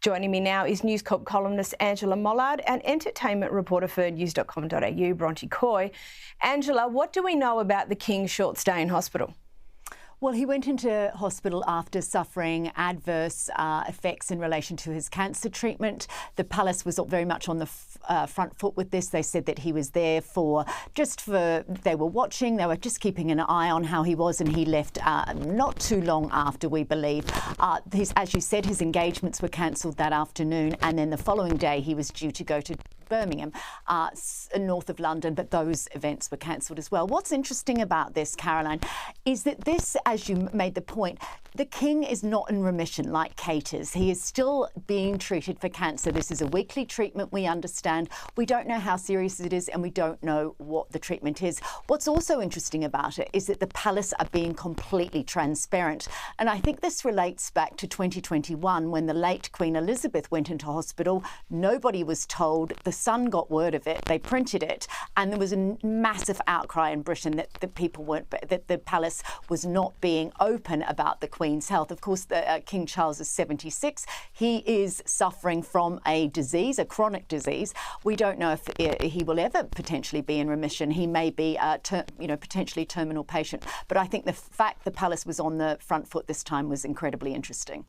Joining me now is News Corp columnist Angela Mollard and entertainment reporter for news.com.au, Bronte Coy. Angela, what do we know about the King's short stay in hospital? Well, he went into hospital after suffering adverse effects in relation to his cancer treatment. The palace was very much on the front foot with this. They said that he was there they were watching, they were just keeping an eye on how he was, and he left not too long after, we believe. As you said, his engagements were cancelled that afternoon, and then the following day he was due to go to Birmingham, north of London, but those events were cancelled as well. What's interesting about this, Caroline, is that this, as you made the point, the King is not in remission like Kate is. He is still being treated for cancer. This is a weekly treatment, we understand. We don't know how serious it is, and we don't know what the treatment is. What's also interesting about it is that the palace are being completely transparent. And I think this relates back to 2021 when the late Queen Elizabeth went into hospital. Nobody was told. The Sun got word of it. They printed it. And there was a massive outcry in Britain that the palace was not being open about the Queen's health. Of course, King Charles is 76. He is suffering from a disease, a chronic disease. We don't know if he will ever potentially be in remission. He may be potentially terminal patient. But I think the fact the palace was on the front foot this time was incredibly interesting.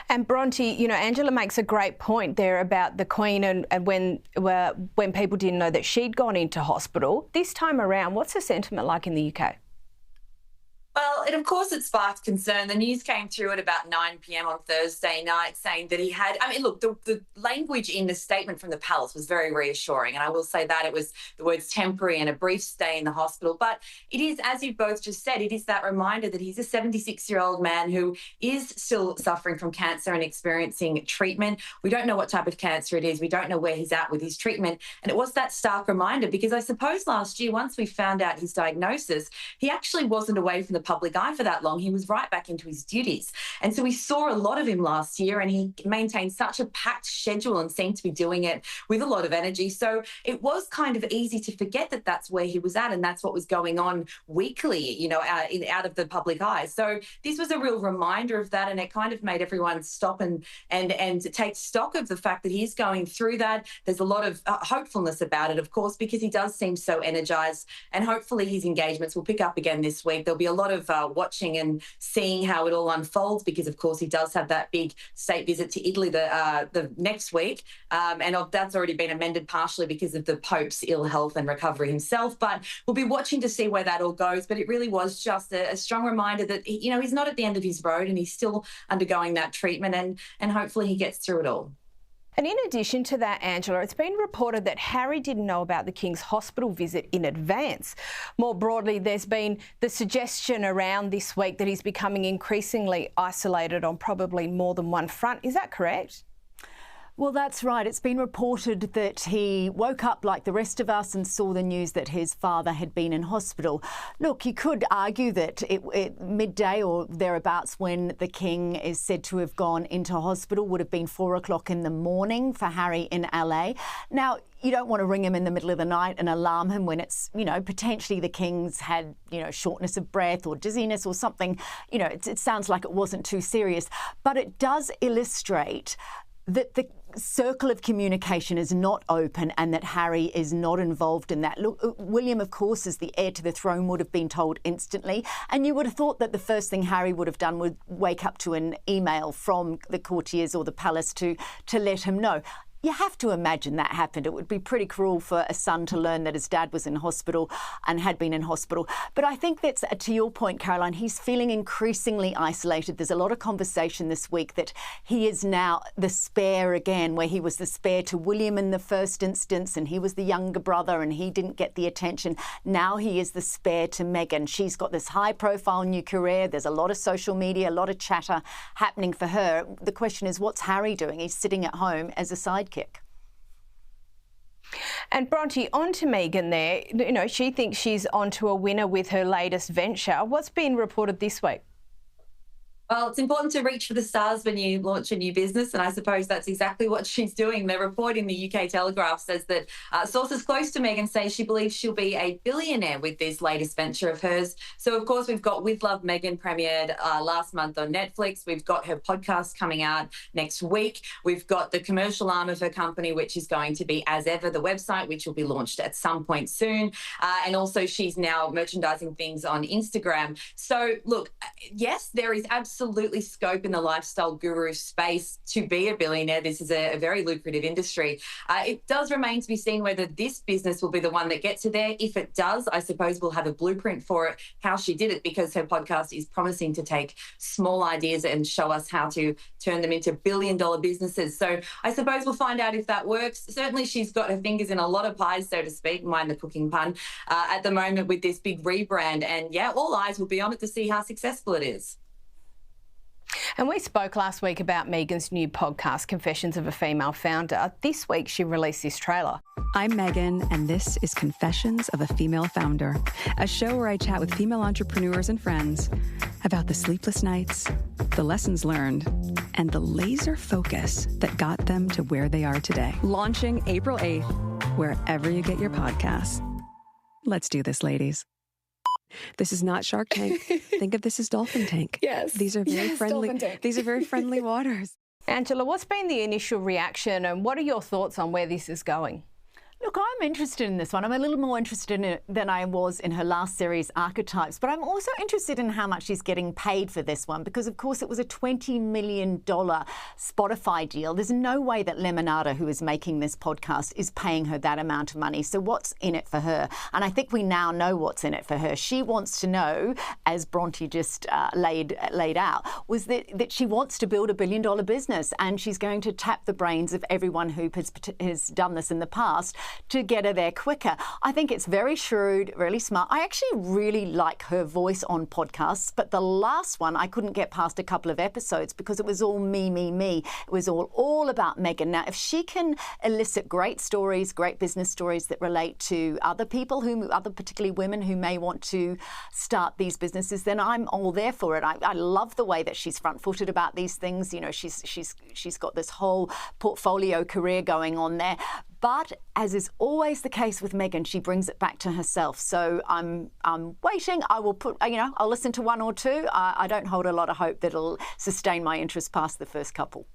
And Bronte, Angela makes a great point there about the Queen and when people didn't know that she'd gone into hospital. This time around, what's the sentiment like in the UK? Well, of course, it sparked concern. The news came through at about 9 p.m. on Thursday night saying that he had... look, the language in the statement from the palace was very reassuring. And I will say that it was the words temporary and a brief stay in the hospital. But it is, as you both just said, it is that reminder that he's a 76-year-old man who is still suffering from cancer and experiencing treatment. We don't know what type of cancer it is. We don't know where he's at with his treatment. And it was that stark reminder because I suppose last year, once we found out his diagnosis, he actually wasn't away from the public eye for that long. He was right back into his duties. And so we saw a lot of him last year, and he maintained such a packed schedule and seemed to be doing it with a lot of energy. So it was kind of easy to forget that that's where he was at and that's what was going on weekly, out of the public eye. So this was a real reminder of that, and it kind of made everyone stop and take stock of the fact that he's going through that. There's a lot of hopefulness about it, of course, because he does seem so energised, and hopefully his engagements will pick up again this week. There'll be a lot of watching and seeing how it all unfolds because, of course, he does have that big state visit to Italy the next week, and that's already been amended partially because of the Pope's ill health and recovery himself. But we'll be watching to see where that all goes. But it really was just a strong reminder that, he's not at the end of his road and he's still undergoing that treatment, and hopefully he gets through it all. And in addition to that, Angela, it's been reported that Harry didn't know about the King's hospital visit in advance. More broadly, there's been the suggestion around this week that he's becoming increasingly isolated on probably more than one front. Is that correct? Well, that's right. It's been reported that he woke up like the rest of us and saw the news that his father had been in hospital. Look, you could argue that midday or thereabouts when the King is said to have gone into hospital would have been 4 o'clock in the morning for Harry in LA. Now, you don't want to ring him in the middle of the night and alarm him when it's, potentially the King's had, shortness of breath or dizziness or something. It sounds like it wasn't too serious, but it does illustrate that the circle of communication is not open and that Harry is not involved in that. Look, William, of course, as the heir to the throne, would have been told instantly. And you would have thought that the first thing Harry would have done would wake up to an email from the courtiers or the palace to let him know. You have to imagine that happened. It would be pretty cruel for a son to learn that his dad was in hospital and had been in hospital. But I think that's, to your point, Caroline, he's feeling increasingly isolated. There's a lot of conversation this week that he is now the spare again, where he was the spare to William in the first instance and he was the younger brother and he didn't get the attention. Now he is the spare to Meghan. She's got this high-profile new career. There's a lot of social media, a lot of chatter happening for her. The question is, what's Harry doing? He's sitting at home as a sidekick. And Bronte, on to Meghan there. She thinks she's onto a winner with her latest venture. What's been reported this week? Well, it's important to reach for the stars when you launch a new business, and I suppose that's exactly what she's doing. The report in the UK Telegraph says that sources close to Meghan say she believes she'll be a billionaire with this latest venture of hers. So, of course, we've got With Love Meghan premiered last month on Netflix. We've got her podcast coming out next week. We've got the commercial arm of her company, which is going to be As Ever, the website, which will be launched at some point soon. And also she's now merchandising things on Instagram. So, look, yes, there is absolutely scope in the lifestyle guru space to be a billionaire. This is a very lucrative industry. It does remain to be seen whether this business will be the one that gets her there. If it does, I suppose we'll have a blueprint for it, how she did it, because her podcast is promising to take small ideas and show us how to turn them into billion-dollar businesses. So I suppose we'll find out if that works. Certainly she's got her fingers in a lot of pies, so to speak, mind the cooking pun, at the moment with this big rebrand. And yeah, all eyes will be on it to see how successful it is. And we spoke last week about Meghan's new podcast, Confessions of a Female Founder. This week, she released this trailer. I'm Meghan, and this is Confessions of a Female Founder, a show where I chat with female entrepreneurs and friends about the sleepless nights, the lessons learned, and the laser focus that got them to where they are today. Launching April 8th, wherever you get your podcasts. Let's do this, ladies. This is not Shark Tank. Think of this as Dolphin Tank. Yes. These are very friendly. These are very friendly waters. Angela, what's been the initial reaction and what are your thoughts on where this is going? Look, I'm interested in this one. I'm a little more interested in it than I was in her last series, Archetypes. But I'm also interested in how much she's getting paid for this one because, of course, it was a $20 million Spotify deal. There's no way that Lemonada, who is making this podcast, is paying her that amount of money. So what's in it for her? And I think we now know what's in it for her. She wants to know, as Bronte just laid out, was that she wants to build a billion-dollar business and she's going to tap the brains of everyone who has done this in the past to get her there quicker. I think it's very shrewd, really smart. I actually really like her voice on podcasts, but the last one, I couldn't get past a couple of episodes because it was all me. It was all about Meghan. Now, if she can elicit great stories, great business stories that relate to other people, other particularly women who may want to start these businesses, then I'm all there for it. I love the way that she's front-footed about these things. You know, she's got this whole portfolio career going on there. But as is always the case with Meghan, she brings it back to herself. So I'm waiting. I will I'll listen to one or two. I don't hold a lot of hope that it'll sustain my interest past the first couple.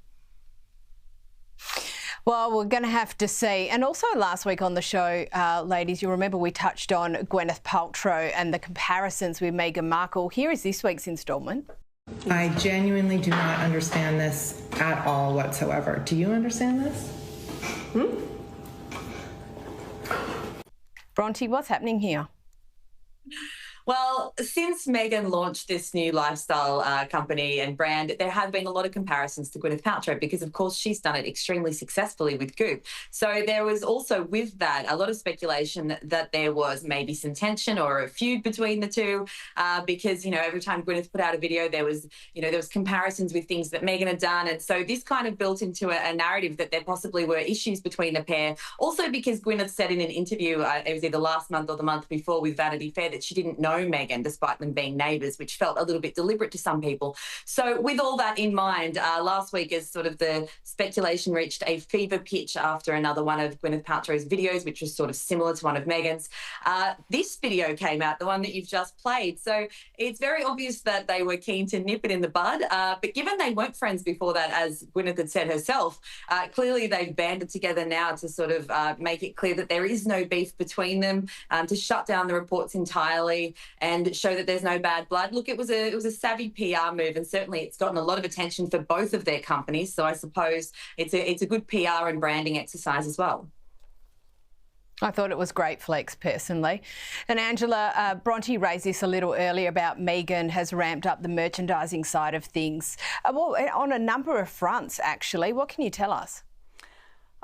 Well, we're going to have to see. And also last week on the show, ladies, you'll remember we touched on Gwyneth Paltrow and the comparisons with Meghan Markle. Here is this week's instalment. I genuinely do not understand this at all whatsoever. Do you understand this? Bronte, what's happening here? Well, since Meghan launched this new lifestyle company and brand, there have been a lot of comparisons to Gwyneth Paltrow because, of course, she's done it extremely successfully with Goop. So there was also, with that, a lot of speculation that there was maybe some tension or a feud between the two because, you know, every time Gwyneth put out a video, there was comparisons with things that Meghan had done. And so this kind of built into a narrative that there possibly were issues between the pair. Also because Gwyneth said in an interview, it was either last month or the month before with Vanity Fair, that she didn't know Meghan despite them being neighbours, which felt a little bit deliberate to some people. So with all that in mind, last week as sort of the speculation reached a fever pitch after another one of Gwyneth Paltrow's videos, which was sort of similar to one of Meghan's, this video came out, the one that you've just played. So it's very obvious that they were keen to nip it in the bud. But given they weren't friends before that, as Gwyneth had said herself, clearly they've banded together now to sort of make it clear that there is no beef between them, to shut down the reports entirely and show that there's no bad blood. Look, it was a savvy PR move, and certainly it's gotten a lot of attention for both of their companies. So I suppose it's a good PR and branding exercise as well. I thought it was great flex personally. And Angela, Bronte raised this a little earlier about Meghan has ramped up the merchandising side of things. Well, on a number of fronts, actually. What can you tell us?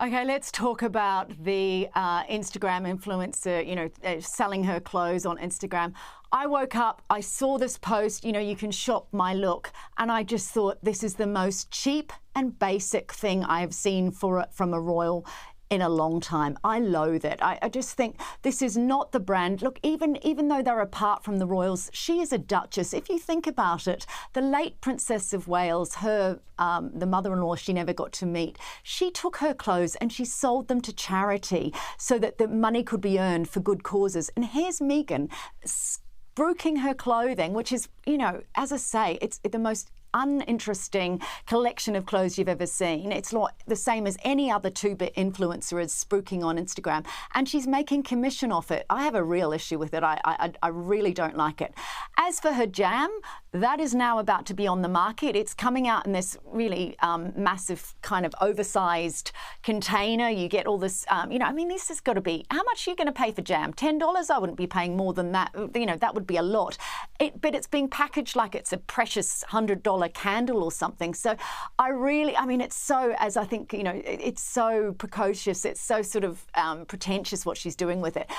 Okay, let's talk about the Instagram influencer, selling her clothes on Instagram. I woke up, I saw this post, you can shop my look, and I just thought this is the most cheap and basic thing I have seen from a royal in a long time. I loathe it. I just think this is not the brand. Look, even though they're apart from the royals, she is a duchess. If you think about it, the late Princess of Wales, her the mother-in-law she never got to meet, she took her clothes and she sold them to charity so that the money could be earned for good causes. And here's Meghan spruiking her clothing, which is, you know, as I say, it's the most uninteresting collection of clothes you've ever seen. It's not the same as any other two-bit influencer is spruiking on Instagram, and she's making commission off it. I have a real issue with it. I really don't like it. As for her jam, that is now about to be on the market. It's coming out in this really massive kind of oversized container. You get all this, you know, I mean, this has got to be, how much are you going to pay for jam? $10? I wouldn't be paying more than that. You know, that would be a lot. But it's being packaged like it's a precious $100 candle or something. So I mean, it's so, as I think, you know, it's so precocious. It's so sort of pretentious what she's doing with it.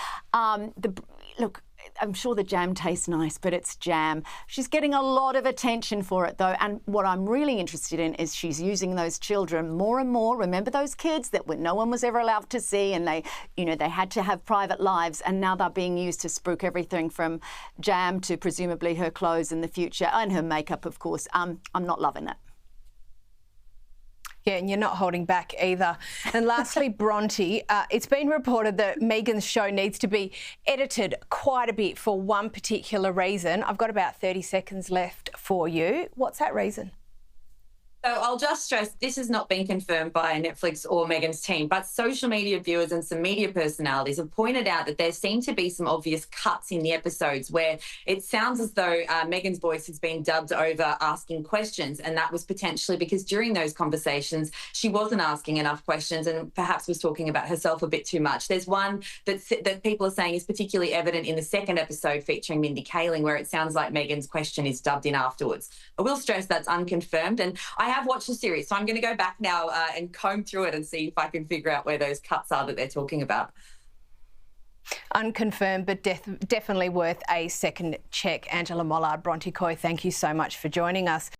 Look, I'm sure the jam tastes nice, but it's jam. She's getting a lot of attention for it, though. And what I'm really interested in is she's using those children more and more. Remember those kids that no one was ever allowed to see, and they, you know, they had to have private lives, and now they're being used to spruik everything from jam to presumably her clothes in the future, and her makeup, of course. I'm not loving it. Yeah, and you're not holding back either. And lastly, Bronte, it's been reported that Meghan's show needs to be edited quite a bit for one particular reason. I've got about 30 seconds left for you. What's that reason? So I'll just stress, this has not been confirmed by Netflix or Meghan's team, but social media viewers and some media personalities have pointed out that there seem to be some obvious cuts in the episodes where it sounds as though Meghan's voice has been dubbed over asking questions, and that was potentially because during those conversations she wasn't asking enough questions and perhaps was talking about herself a bit too much. There's one that people are saying is particularly evident in the second episode featuring Mindy Kaling, where it sounds like Meghan's question is dubbed in afterwards. I will stress that's unconfirmed, and I have watched the series, so I'm going to go back now and comb through it and see if I can figure out where those cuts are that they're talking about. Unconfirmed, but definitely worth a second check. Angela Mollard, Bronte Coy, thank you so much for joining us.